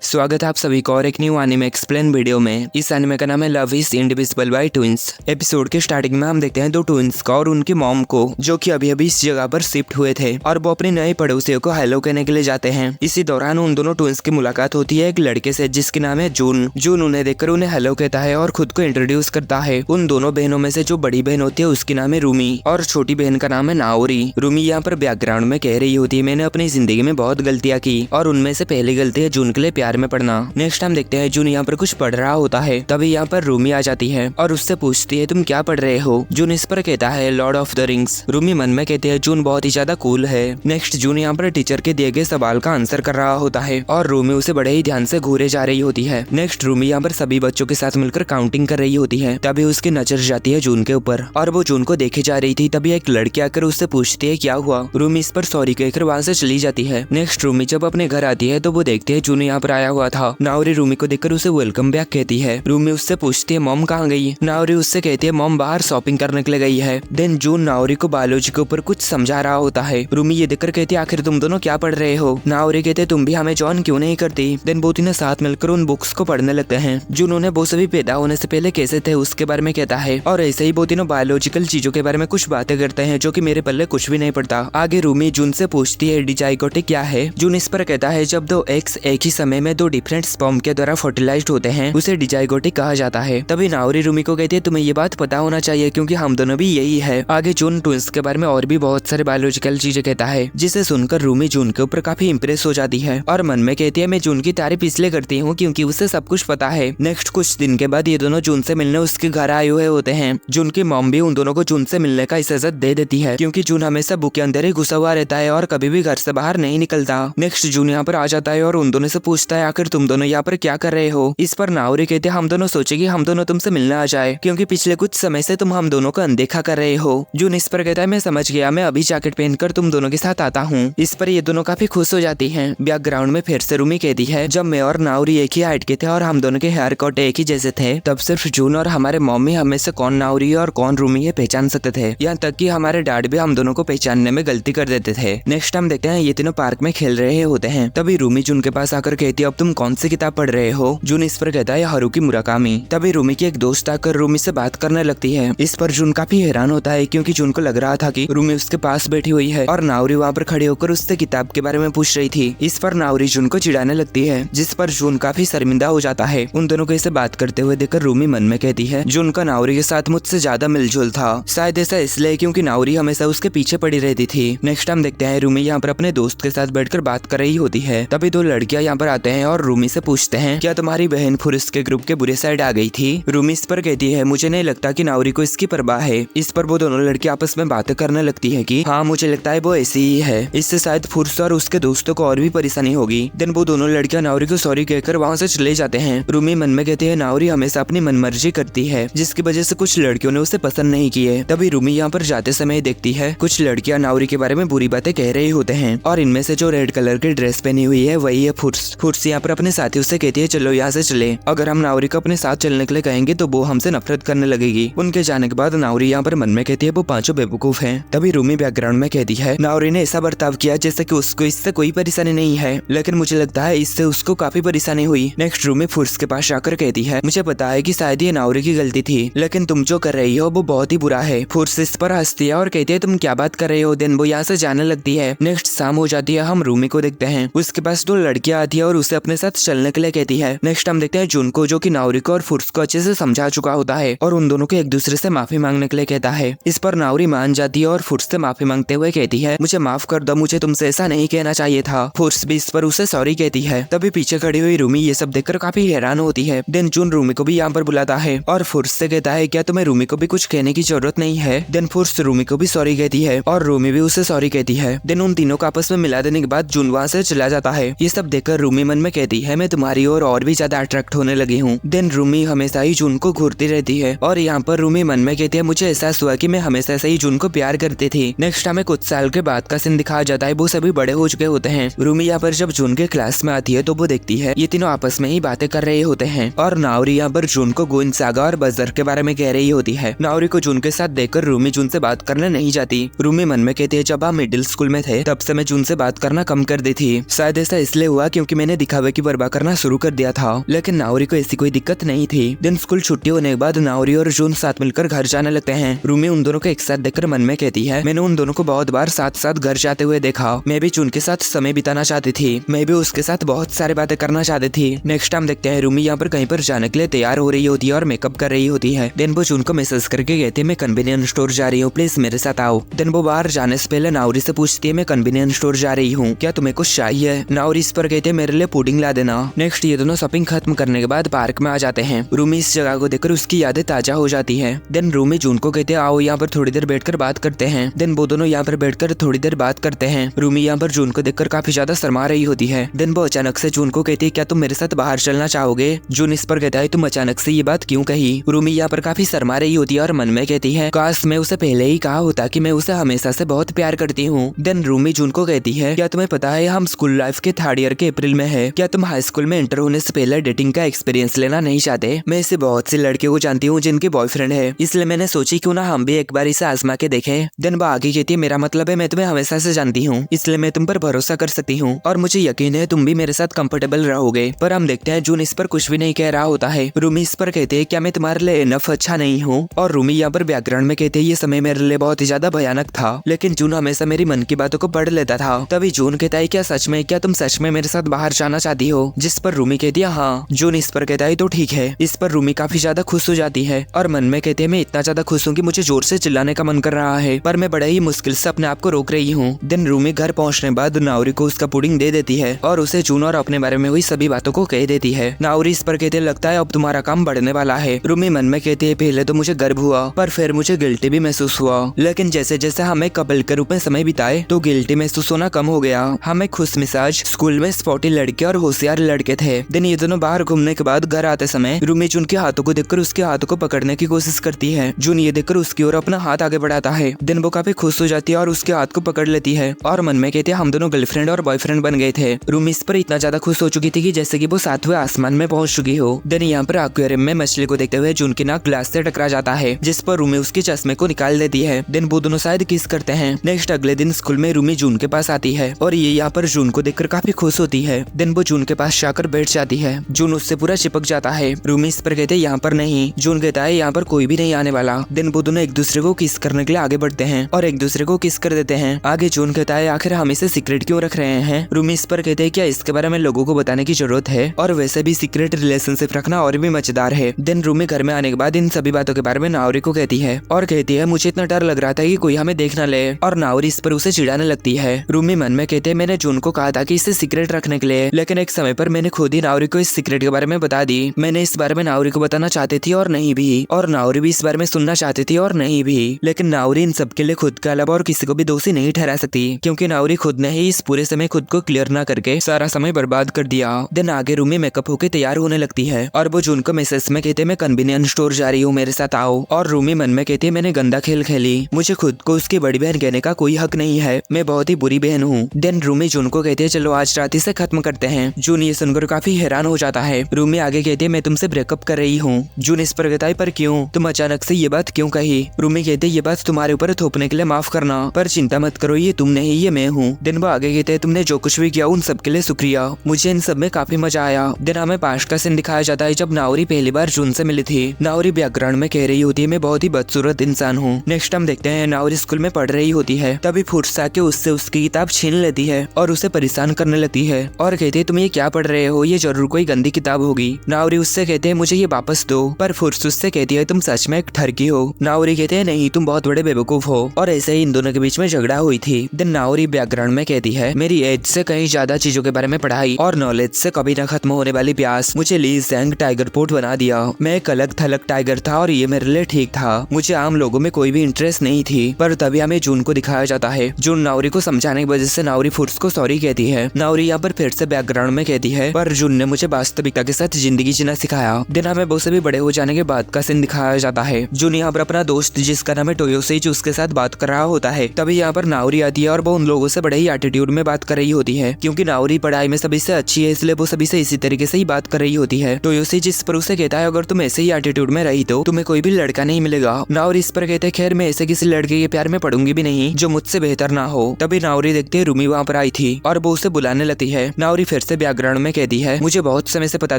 स्वागत है आप सभी को और एक न्यू एनिमे एक्सप्लेन वीडियो में। इस एनिमे का नाम है love is indivisible by twins. Episode के स्टार्टिंग में हम देखते हैं दो ट्विंस को और उनकी मॉम को, जो कि अभी अभी इस जगह पर शिफ्ट हुए थे और वो अपने नए पड़ोसियों को हेलो कहने के लिए जाते हैं। इसी दौरान उन दोनों ट्विंस की मुलाकात होती है एक लड़के से जिसके नाम है जून। जून उन्हें देखकर उन्हें हेलो कहता है और खुद को इंट्रोड्यूस करता है। उन दोनों बहनों में से जो बड़ी बहन होती है उसकी नाम है रूमी और छोटी बहन का नाम है नाओरी। रूमी यहाँ पर बैकग्राउंड में कह रही होती है मैंने अपनी जिंदगी में बहुत गलतियां की और उनमें से पहली गलती है जून के लिए प्यार में पड़ना। नेक्स्ट टाइम देखते हैं जून यहाँ पर कुछ पढ़ रहा होता है, तभी यहाँ पर रूमी आ जाती है और उससे पूछती है तुम क्या पढ़ रहे हो। जून इस पर कहता है Lord of the rings. Rumi मन में कहती है जून बहुत ही ज्यादा कूल है। नेक्स्ट जून यहाँ पर टीचर के दिए गए सवाल का आंसर कर रहा होता है और रूमी उसे बड़े ही ध्यान से घूरे जा रही होती है। नेक्स्ट रूमी यहाँ पर सभी बच्चों के साथ मिलकर काउंटिंग कर रही होती है, तभी उसकी नजर जाती है जून के ऊपर और वो जून को देखे जा रही थी। तभी एक लड़की आकर उससे पूछती है क्या हुआ। रूमी इस पर सॉरी कहकर वहाँ से चली जाती है। नेक्स्ट रूमी जब अपने घर आती है तो वो देखती है जून यहाँ पर आया हुआ था। नाओरी रूमी को देखकर उसे वेलकम बैक कहती है। रूमी उससे पूछती है मॉम कहाँ गई। नाओरी उससे कहती है मॉम बाहर शॉपिंग करने के लिए गई है। देन जून नाओरी को बायोलॉजी के ऊपर कुछ समझा रहा होता है। रूमी ये देखकर कहती है आखिर तुम दोनों क्या पढ़ रहे हो। नाओरी कहते तुम भी हमें जॉइन क्यों नहीं करती। देन वो तीनों साथ मिलकर उन बुक्स को पढ़ने लगते हैं। जून उन्हें वो सभी पैदा होने से पहले कैसे थे उसके बारे में कहता है और ऐसे ही वो तीनों बायोलॉजिकल चीजों के बारे में कुछ बातें करते हैं जो कि मेरे पल्ले कुछ भी नहीं पड़ता। आगे रूमी जून से पूछती है डिजाइगोटिक क्या है। जून इस पर कहता है जब दो एग्स एक ही समय में दो डिफरेंट स्पर्म के द्वारा फर्टिलाइज्ड होते हैं उसे डिजाइगोटिक कहा जाता है। तभी नाओरी रूमी को कहती है तुम्हें ये बात पता होना चाहिए क्योंकि हम दोनों भी यही है। आगे जून ट्विंस के बारे में और भी बहुत सारे बायोलॉजिकल चीजें कहता है जिसे सुनकर रूमी जून के ऊपर काफी इंप्रेस हो जाती है और मन में कहती है मैं जून की तारीफ इसलिए करती हूँ क्योंकि उसे सब कुछ पता है। नेक्स्ट कुछ दिन के बाद ये दोनों जून से मिलने उसके घर आए हुए होते हैं। जून की मॉम भी उन दोनों को जून से मिलने का इजाजत दे देती है क्योंकि जून हमेशा बुक के अंदर ही घुसा हुआ रहता है और कभी भी घर से बाहर नहीं निकलता। नेक्स्ट जून यहाँ पर आ जाता है और उन दोनों से पूछता है आखिर तुम दोनों यहाँ पर क्या कर रहे हो। इस पर नाओरी कहते हम दोनों सोचे कि हम दोनों तुमसे मिलने आ जाए क्योंकि पिछले कुछ समय से तुम हम दोनों को अनदेखा कर रहे हो। जून इस पर कहता है मैं समझ गया, मैं अभी जैकेट पहनकर तुम दोनों के साथ आता हूँ। इस पर ये दोनों काफी खुश हो जाती हैं। बैकग्राउंड में फिर से रूमी कहती है जब मैं और नाओरी एक ही हाइट के थे और हम दोनों के हेयर कट एक ही जैसे थे तब सिर्फ जून और हमारे मम्मी हमें से कौन नाओरी और कौन रूमी है पहचान सकते थे। यहाँ तक कि हमारे डैड भी हम दोनों को पहचानने में गलती कर देते थे। नेक्स्ट हम देखते हैं ये तीनों पार्क में खेल रहे होते हैं। तभी रूमी जून के पास आकर कहती है अब तुम कौन सी किताब पढ़ रहे हो। जून इस पर कहता है हारुकी मुराकामी। तभी रूमी की एक दोस्त आकर रूमी से बात करने लगती है। इस पर जून काफी हैरान होता है क्योंकि जून को लग रहा था कि रूमी उसके पास बैठी हुई है और नाओरी वहाँ पर खड़े होकर उससे किताब के बारे में पूछ रही थी। इस पर नाओरी जून को चिढ़ाने लगती है जिस पर जून काफी शर्मिंदा हो जाता है। उन दोनों को ऐसे बात करते हुए देखकर रूमी मन में कहती है जून का नाओरी के साथ मुझसे ज्यादा मिलजुल था, शायद ऐसा इसलिए क्योंकि नाओरी हमेशा उसके पीछे पड़ी रहती थी। नेक्स्ट हम देखते हैं रूमी यहाँ पर अपने दोस्त के साथ बैठकर बात कर रही होती है। तभी दो लड़कियां यहाँ पर आते हैं और रूमी से पूछते हैं क्या तुम्हारी बहन फुरिस के ग्रुप के बुरे साइड आ गई थी। रूमी इस पर कहती है मुझे नहीं लगता कि नाओरी को इसकी परवाह है। इस पर वो दोनों लड़की आपस में बातें करने लगती है कि हाँ मुझे लगता है वो ऐसी ही है, इससे शायद फुरिस और उसके दोस्तों को और भी परेशानी होगी। देन वो दोनों लड़कियां नाओरी को सॉरी कहकर वहाँ से चले जाते हैं। रूमी मन में कहती है नाओरी हमेशा अपनी मनमर्जी करती है जिसकी वजह से कुछ लड़कियों ने उसे पसंद नहीं किए। तभी रूमी यहाँ पर जाते समय देखती है कुछ लड़कियां नाओरी के बारे में बुरी बातें कह रही होते हैं और इनमें से जो रेड कलर की ड्रेस पहनी हुई है वही है फुर्स। फुर्स यहाँ पर अपने साथियों से कहती है चलो यहाँ से चले, अगर हम नाओरी को अपने साथ चलने के लिए कहेंगे तो वो हमसे नफरत करने लगेगी। उनके जाने के बाद नाओरी यहाँ पर मन में कहती है वो पांचों बेवकूफ हैं। तभी रूमी बैकग्राउंड में कहती है नाओरी ने ऐसा बर्ताव किया जैसे कि उसको इससे कोई परेशानी नहीं है, लेकिन मुझे लगता है इससे उसको काफी परेशानी हुई। नेक्स्ट रूमी फुर्स के पास जाकर कहती है मुझे पता है कि शायद ये नाओरी की गलती थी लेकिन तुम जो कर रही हो वो बहुत ही बुरा है। फुर्स इस पर हंसती है और कहती है तुम क्या बात कर रहे हो। देन वो यहाँ से जाने लगती है। नेक्स्ट शाम हो जाती है। हम रूमी को देखते हैं उसके पास दो लड़कियां आती है और उसे अपने साथ चलने के लिए कहती है। नेक्स्ट हम देखते हैं जून को जो कि नाओरी को और फुर्स को अच्छे से समझा चुका होता है और उन दोनों को एक दूसरे से माफी मांगने के लिए कहता है। इस पर नाओरी मान जाती है और फुर्स से माफी मांगते हुए कहती है मुझे माफ कर दो, मुझे तुमसे ऐसा नहीं कहना चाहिए था। फुर्स भी इस पर उसे सॉरी कहती है। तभी पीछे खड़ी हुई रूमी ये सब देखकर काफी हैरान होती है। देन जून रूमी को भी यहाँ पर बुलाता है और फुर्स से कहता है क्या तुम्हें रूमी को भी कुछ कहने की जरूरत नहीं है। देन फुर्स रूमी को भी सॉरी कहती है और रूमी भी उसे सॉरी कहती है। देन उन तीनों को आपस में मिला देने के बाद जून वहाँ से चला जाता है। ये सब देखकर रूमी मन में कहती है मैं तुम्हारी ओर और भी ज्यादा अट्रैक्ट होने लगी हूँ। देन रूमी हमेशा ही जून को घूरती रहती है और यहाँ पर रूमी मन में कहती है मुझे एहसास हुआ कि मैं हमेशा से ही जून को प्यार करती थी। नेक्स्ट हमें कुछ साल के बाद का सीन दिखाया जाता है। वो सभी बड़े हो चुके होते हैं। रूमी यहाँ पर जब जून के क्लास में आती है तो वो देखती है ये तीनों आपस में ही बातें कर रहे होते हैं और नाओरी यहाँ पर जून को गोइन सागा और बजर के बारे में कह रही होती है। नाओरी को जून के साथ देखकर रूमी जून से बात करने नहीं जाती। रूमी मन में कहती है जब हम मिडिल स्कूल में थे तब से मैं जून से बात करना कम कर दी थी, शायद ऐसा इसलिए हुआ क्योंकि मैंने दिखा दिखावे की बर्बाद करना शुरू कर दिया था, लेकिन नाओरी को ऐसी कोई दिक्कत नहीं थी। दिन स्कूल छुट्टी होने के बाद नाओरी और जून साथ मिलकर घर जाने लगते हैं। रूमी उन दोनों को एक साथ देखकर मन में कहती है, मैंने उन दोनों को बहुत बार साथ साथ घर जाते हुए देखा। मैं भी जून के साथ समय बिताना चाहती थी, मैं भी उसके साथ बहुत सारी बातें करना चाहती थी। नेक्स्ट टाइम देखते हैं रूमी यहाँ पर कहीं पर जाने के लिए तैयार हो रही होती है और मेकअप कर रही होती है। देन वो जून को मैसेज करके कहती है, मैं कन्वीनियंस स्टोर जा रही हूँ, प्लीज मेरे साथ आओ। देन वो बाहर जाने से पहले नाओरी से पूछती है, मैं कन्वीनियंस स्टोर जा रही हूँ, क्या तुम्हें कुछ चाहिए? नाओरी इस पर कहते हैं, मेरे लिए पुडिंग ला देना। नेक्स्ट ये दोनों शॉपिंग खत्म करने के बाद पार्क में आ जाते हैं। रूमी इस जगह को देखकर उसकी यादें ताजा हो जाती है। देन रूमी जून को कहते हैं, आओ यहाँ पर थोड़ी देर बैठकर बात करते हैं। देन वो दोनों यहाँ पर बैठकर थोड़ी देर बात करते हैं। रूमी यहाँ पर जून को देखकर काफी ज्यादा शर्मा रही होती है। देन वो अचानक से जून को कहती है, क्या तुम मेरे साथ बाहर चलना चाहोगे? जून इस पर कहता है, तुम अचानक से ये बात क्यों कही? रूमी यहाँ पर काफी शर्मा रही होती है और मन में कहती है, काश मैं उसे पहले ही कहा होता कि मैं उसे हमेशा से बहुत प्यार करती हूँ। देन रूमी जून को कहती है, क्या तुम्हें पता है हम स्कूल लाइफ के 3rd ईयर के अप्रैल में है, क्या तुम हाई स्कूल में एंटर होने से पहले डेटिंग का एक्सपीरियंस लेना नहीं चाहते? मैं इसे बहुत सी लड़कियों को जानती हूँ जिनके बॉयफ्रेंड है, इसलिए मैंने सोची क्यों ना हम भी एक बार इसे आजमा के देखें। देन वो आगे कहती है, मेरा मतलब है मैं तुम्हें हमेशा से जानती हूँ, इसलिए मैं तुम पर भरोसा कर सकती हूँ और मुझे यकीन है तुम भी मेरे साथ कंफर्टेबल रहोगे। पर हम देखते हैं जून इस पर कुछ भी नहीं कह रहा होता है। रूमी इस पर कहते हैं, क्या मैं तुम्हारे लिए इनफ अच्छा नहीं हूँ? और रूमी यहाँ पर बैकग्राउंड में कहते हैं, ये समय मेरे लिए बहुत ही ज्यादा भयानक था, लेकिन जून हमेशा मेरी मन की बातों को पढ़ लेता था। तभी जून कहता है, क्या तुम सच में मेरे साथ बाहर जाना चाहती हो? जिस पर रूमी कहती है, हाँ। जून इस पर कहता है, तो ठीक है। इस पर रूमी काफी ज्यादा खुश हो जाती है और मन में कहते हैं, मैं इतना ज्यादा खुश हूँ कि मुझे जोर से चिल्लाने का मन कर रहा है, पर मैं बड़े ही मुश्किल से अपने आप को रोक रही हूँ। दिन रूमी घर पहुँचने बाद नाओरी को उसका पुडिंग दे देती है और उसे जून और अपने बारे में हुई सभी बातों को कह देती है। नाओरी इस पर कहते, लगता है अब तुम्हारा काम बढ़ने वाला है। रूमी मन में कहती है, पहले तो मुझे गर्व हुआ, पर फिर मुझे गिल्टी भी महसूस हुआ, लेकिन जैसे जैसे हमें कपल के रूप में समय बिताए तो गिल्टी महसूस होना कम हो गया। हमें खुश मिजाज स्कूल में स्पोर्टी लड़के और होशियार लड़के थे। दिन ये दोनों बाहर घूमने के बाद घर आते समय रूमी जून के हाथों को देखकर उसके हाथों को पकड़ने की कोशिश करती है। जून ये देखकर उसकी ओर अपना हाथ आगे बढ़ाता है। दिन वो काफी खुश हो जाती है और उसके हाथ को पकड़ लेती है और मन में कहती है, हम दोनों गर्लफ्रेंड और बॉयफ्रेंड बन गए थे। रूमी इस पर इतना ज्यादा खुश हो चुकी थी कि जैसे कि वो 7वें आसमान में पहुंच चुकी हो। दिन यहाँ पर एक्वेरियम में मछली को देखते हुए जून की नाक ग्लास से टकरा जाता है, जिस पर रूमी उसके चश्मे को निकाल देती है। दिन वो दोनों शायद किस करते हैं। नेक्स्ट अगले दिन स्कूल में रूमी जून के पास आती है और ये यहाँ पर जून को देखकर काफी खुश होती है। दिन वो जून के पास जाकर बैठ जाती है। जून उससे पूरा चिपक जाता है। रूमी इस पर कहते हैं, यहाँ पर नहीं। जून कहता है, यहाँ पर कोई भी नहीं आने वाला। दिन वो दोनों एक दूसरे को किस करने के लिए आगे बढ़ते हैं और एक दूसरे को किस कर देते हैं। आगे जून कहता है, आखिर हम इसे सीक्रेट क्यों रख रहे हैं? रूमी इस पर कहते हैं, क्या इसके बारे में लोगों को बताने की जरूरत है? और वैसे भी सीक्रेट रिलेशनशिप रखना और भी मजेदार है। दिन रूमी घर में आने के बाद इन सभी बातों के बारे में नाओरी को कहती है और कहती है, मुझे इतना डर लग रहा था कि कोई हमें देख न ले, और नाओरी इस पर उसे चिढ़ाने लगती है। रूमी मन में कहते हैं, मैंने जून को कहा था कि इसे सीक्रेट रखने के लिए, लेकिन एक समय पर मैंने खुद ही नाओरी को इस सीक्रेट के बारे में बता दी। मैंने इस बारे में नाओरी को बताना चाहती थी और नहीं भी, और नाओरी भी इस बारे में सुनना चाहती थी और नहीं भी, लेकिन नाओरी इन सब के लिए खुद के अलावा और किसी को भी दोषी नहीं ठहरा सकती, क्योंकि नाओरी खुद ने ही इस पूरे समय खुद को क्लियर ना करके सारा समय बर्बाद कर दिया। दिन आगे रूमी मेकअप होकर तैयार होने लगती है और वो जून को मैसेज में कहते, मैं कन्वीनियंस स्टोर जा रही हूँ, मेरे साथ आओ। और रूमी मन में कहती है, मैंने गंदा खेल खेली, मुझे खुद को उसकी बड़ी बहन कहने का कोई हक नहीं है, मैं बहुत ही बुरी बहन हूँ। देन रूमी जून को कहती है, चलो आज रात इसे खत्म करते हैं। जून ये सुनकर काफी हैरान हो जाता है। रूमी आगे कहती है, मैं तुमसे ब्रेकअप कर रही हूँ। जून इस पर कहता है, पर क्यों? तुम अचानक से ये बात क्यों कही? रूमी कहते है, ये बात तुम्हारे ऊपर थोपने के लिए माफ करना, पर चिंता मत करो, ये तुम नहीं, ये मैं हूँ। दिन वो आगे कहते हैं, तुमने जो कुछ भी किया उन सब के लिए शुक्रिया, मुझे इन सब में काफी मजा आया। दिन हमें पास्ट का सीन दिखाया जाता है जब नाओरी पहली बार जून से मिली थी। नाओरी बैकग्राउंड में कह रही होती है, मैं बहुत ही बदसूरत इंसान हूँ। नेक्स्ट हम देखते हैं नाओरी स्कूल में पढ़ रही होती है, तभी फुर्स आके उससे उसकी किताब छीन लेती है और उसे परेशान करने लगती है और कहती है, तुम ये क्या पढ़ रहे हो? ये जरूर कोई गंदी किताब होगी। नाओरी उससे कहते हैं, मुझे ये वापस दो, पर फुर्स उससे कहती है, तुम सच में एक ठरकी हो। नाओरी कहते हैं, नहीं, तुम बहुत बड़े बेवकूफ हो। और ऐसे ही इन दोनों के बीच में झगड़ा हुई थी। दिन नाओरी बैकग्राउंड में कहती है, मेरी एज से कहीं ज्यादा चीजों के बारे में पढ़ाई और नॉलेज से कभी न खत्म होने वाली प्यास मुझे ली जैंग टाइगर पोर्ट बना दिया। मैं एक अलग थलग टाइगर था और ये मेरे लिए ठीक था। मुझे आम लोगों में कोई भी इंटरेस्ट नहीं थी। पर तभी हमें जून को दिखाया जाता है। जून नाओरी को समझाने की वजह से नाओरी फुर्स को सॉरी कहती है। नाओरी यहाँ पर फिर से बैकग्राउंड में कहती है, पर जून ने मुझे वास्तविकता के साथ जिंदगी जीना सिखाया। दिन हमें वो सभी बड़े हो जाने के बाद का सीन दिखाया जाता है। जून यहाँ पर अपना दोस्त जिसका नाम है टोयोसेज उसके साथ बात कर रहा होता है। तभी यहाँ पर नाओरी आती है और वो उन लोगों से बड़े ही एटीट्यूड में बात कर रही होती है, क्योंकि नाओरी पढ़ाई में सभी से अच्छी है, इसलिए वो सभी से इसी तरीके से ही बात कर रही होती है। टोयोसेज इस पर उसे कहता है, अगर तुम ऐसे ही एटीट्यूड में रही तो तुम्हें कोई भी लड़का नहीं मिलेगा। नाओरी इस पर कहते हैं, खैर मैं ऐसे किसी लड़के के प्यार में पड़ूंगी भी नहीं जो मुझसे बेहतर ना हो। तभी नाओरी देखते रूमी वहाँ पर आई थी और वो उसे बुलाने लगती है। नाओरी फिर उससे बैकग्राउंड में कहती है, मुझे बहुत समय से पता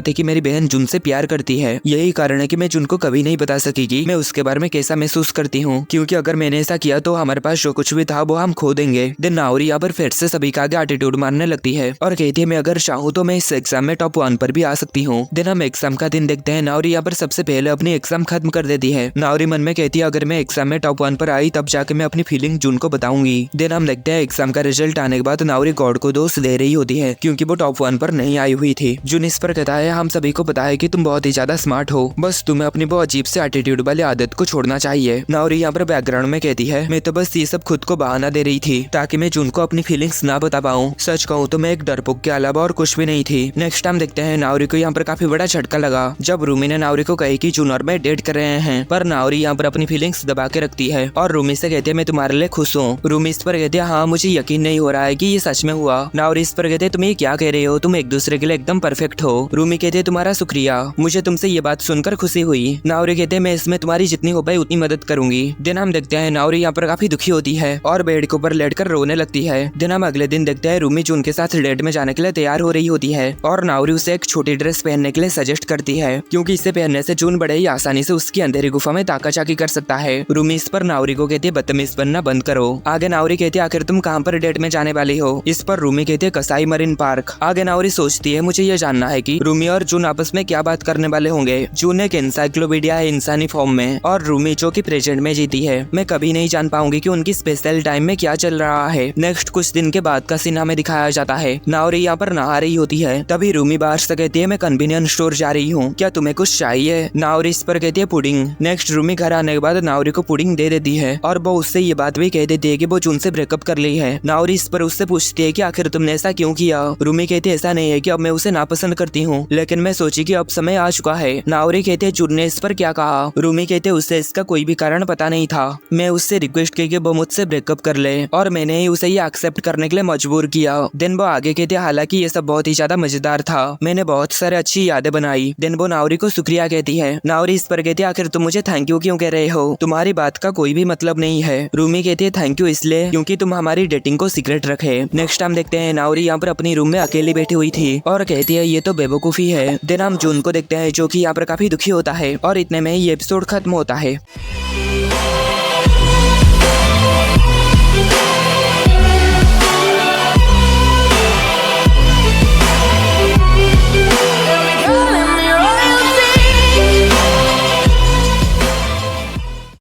था कि मेरी बहन जुन से प्यार करती है, यही कारण है कि मैं जुन को कभी नहीं बता सकेगी मैं उसके बारे में कैसा महसूस करती हूँ, क्योंकि अगर मैंने ऐसा किया तो हमारे पास जो कुछ भी था वो हम खो देंगे। देन नाओरी यहाँ पर फिर से सभी का आगे एटीट्यूड मारने लगती है और कहती है मैं अगर चाहूँ तो मैं इस एग्जाम में टॉप 1 पर भी आ सकती हूँ। देन हम एग्जाम का दिन देखते हैं। नाओरी यहाँ पर सबसे पहले अपनी एग्जाम खत्म कर देती है। नाओरी मन में कहती है अगर मैं एग्जाम में टॉप 1 पर आई तब जाके मैं अपनी फीलिंग जुन को बताऊंगी। देन हम देखते हैं एग्जाम का रिजल्ट आने के बाद नाओरी गॉड को दोष दे रही होती है क्योंकि वो टॉप 1 पर नहीं आई हुई थी। जुन इस पर कहता है हम सभी को पता है कि तुम बहुत ही ज्यादा स्मार्ट हो, बस तुम्हें अपनी वो अजीब से एटीट्यूड वाली आदत को छोड़ना चाहिए। नाओरी यहाँ पर बैकग्राउंड में कहती है मैं तो बस ये सब खुद को बहाना दे रही थी ताकि मैं जुन को अपनी फीलिंग्स ना बता पाऊँ। सच कहूँ तो मैं एक डरपोक के अलावा और कुछ भी नहीं थी। नेक्स्ट टाइम देखते हैं नाओरी को यहाँ पर काफी बड़ा झटका लगा जब रूमी ने नाओरी को कही कि जुन और मैं डेट कर रहे हैं, पर नाओरी यहाँ पर अपनी फीलिंग्स दबा के रखती है और रूमी से कहती है मैं तुम्हारे लिए खुश हूँ। रूमी इस पर कहती है हाँ मुझे यकीन नहीं हो रहा है कि ये सच में हुआ। नाओरी इस पर कहते हैं तुम ये क्या कह रहे हो, तुम एक दूसरे के लिए एकदम परफेक्ट हो। रूमी कहते हैं तुम्हारा शुक्रिया, मुझे तुमसे ये बात सुनकर खुशी हुई। नाओरी कहते हैं मैं इसमें तुम्हारी जितनी हो पाए उतनी मदद करूंगी। दिन हम देखते हैं नाओरी यहाँ पर काफी दुखी होती है और बेड के ऊपर लेटकर रोने लगती है। दिन हम अगले दिन देखते हैं रूमी जुन के साथ डेट में जाने के लिए तैयार हो रही होती है और नाओरी उसे एक छोटी ड्रेस पहनने के लिए सजेस्ट करती है क्योंकि इसे पहनने से जुन बड़े ही आसानी से उसकी अंधेरी गुफा में ताकाचाकी कर सकता है। रूमी इस पर नाओरी को कहती है बदतमीज बनना बंद करो। आगे नाओरी कहती है आखिर तुम कहाँ पर डेट में जाने वाली हो। इस पर रूमी कहती है कसाई मरीन पार्क। आगे नाओरी सोचती है मुझे ये जानना है कि रूमी और जुन आपस में क्या बात करने वाले होंगे। जुन एक एनसाइक्लोपीडिया है इंसानी फॉर्म में और रूमी जो कि प्रेजेंट में जीती है। मैं कभी नहीं जान पाऊंगी कि उनकी स्पेशल टाइम में क्या चल रहा है। नेक्स्ट कुछ दिन के बाद का सीन हमें दिखाया जाता है। नाओरी यहाँ पर नहा रही होती है, तभी रूमी बाहर से कहती है मैं कन्वीनियंस स्टोर जा रही हूँ, क्या तुम्हें कुछ चाहिए। नाओरी इस पर कहती है पुडिंग। नेक्स्ट रूमी घर आने के बाद नाओरी को पुडिंग दे देती है और वो उससे ये बात भी कह देती है कि वो जुन से ब्रेकअप कर ली है। नाओरी इस पर उससे पूछती है कि आखिर तुमने ऐसा क्यों किया। रूमी कहती है ऐसा नहीं है कि अब मैं उसे नापसंद करती हूँ, लेकिन मैं सोची कि अब समय आ चुका है। नाओरी कहते हैं जुन ने इस पर क्या कहा। रूमी कहते हैं उसे इसका कोई भी कारण पता नहीं था, मैं उससे रिक्वेस्ट की कि वो मुझसे ब्रेकअप कर ले और मैंने ही उसे ये एक्सेप्ट करने के लिए मजबूर किया। देन वो आगे कहते हैं हालांकि ये सब बहुत ही ज्यादा मजेदार था, मैंने बहुत सारे अच्छी यादें बनाई। देन वो नाओरी को शुक्रिया कहती है। नाओरी इस पर कहती है आखिर तुम मुझे थैंक यू क्यों कह रहे हो, तुम्हारी बात का कोई भी मतलब नहीं है। रूमी कहती है थैंक यू इसलिए क्योंकि तुम हमारी डेटिंग को सीक्रेट रखे। नेक्स्ट टाइम देखते हैं नाओरी यहाँ पर अपनी रूम में अकेली बैठी हुई थी और कहती है ये तो बेवकूफी है। देन हम जुन को देखते हैं जो कि यहाँ पर काफी दुखी होता है और इतने में ये एपिसोड खत्म होता है।